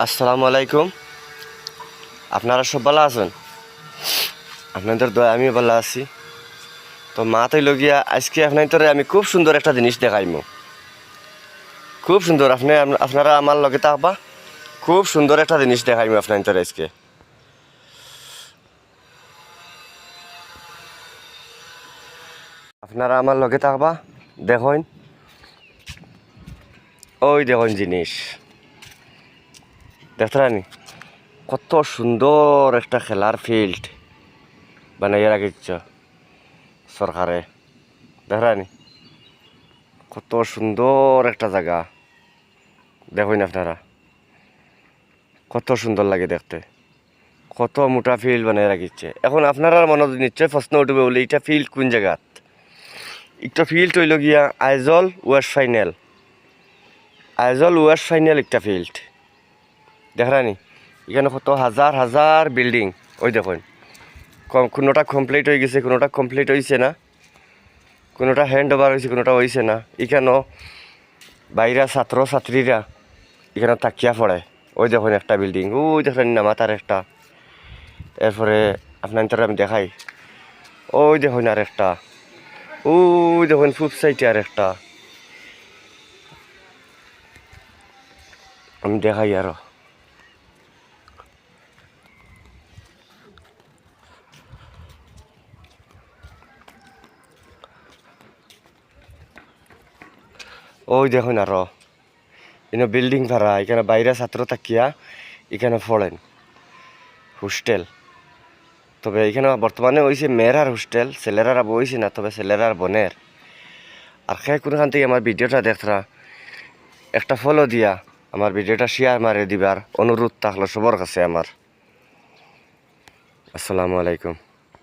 আসসালামু আলাইকুম। আপনারা সব ভালো আছেন? আপনাদের দয়া আমি ভালো আছি। তো মা তৈল গিয়া আজকে আপনার আমি খুব সুন্দর একটা জিনিস দেখাইমু। খুব সুন্দর আপনারা আমার লগে থাকবা। খুব সুন্দর একটা জিনিস দেখাইমু আপনার আজকে। আপনারা আমার লগে থাকবা। দেখুন, ওই দেখুন জিনিস দেখতে রানি কত সুন্দর একটা খেলার ফিল্ড বানাইয়া রাখিচ্ছ সরকারে। দেখরানি কত সুন্দর একটা জায়গা। দেখুন আপনারা কত সুন্দর লাগে দেখতে। কত মোটা ফিল্ড বানাই রাখিচ্ছে। এখন আপনারা মনে নিশ্চয় প্রশ্ন উঠবে বলে এটা ফিল্ড কোন জায়গাত। একটা ফিল্ড হইল গিয়া Aizawl West final. Aizawl West final একটা ফিল্ড দেখরানি। এখানে কত হাজার হাজার বিল্ডিং। ওই দেখুন কোনোটা কমপ্লিট হয়ে গেছে, কোনোটা কমপ্লিট হয়েছে না, কোনোটা হ্যান্ড ওভার হয়েছে, কোনোটা হয়েছে না। এখানেও বাইরা ছাত্র ছাত্রীরা এখানে তাকিয়া পড়ে। ওই দেখুন একটা বিল্ডিং, ওই দেখেন নামাতার একটা। এরপরে আপনার আমি দেখাই, ওই দেখুন আর একটা, ওই দেখুন ফুপ সাইটে আর একটা। আমি দেখাই আরো, ওই দেখুন আরো এখানে বিল্ডিং ভাড়া। এখানে বাইরে ছাত্র থাকিয়া এখানে পড়েন হোস্টেল। তবে এখানে বর্তমানে হয়েছে মেয়েরার হোস্টেল, ছেলেরা বইছে না, তবে ছেলেরার বোনের। আর খেয়ে কোনখান থেকে আমার ভিডিওটা দেখরা একটা ফলো দিয়া আমার ভিডিওটা শেয়ার মারে দিবার অনুরোধ থাকলো সবার কাছে আমার। আসসালামু আলাইকুম।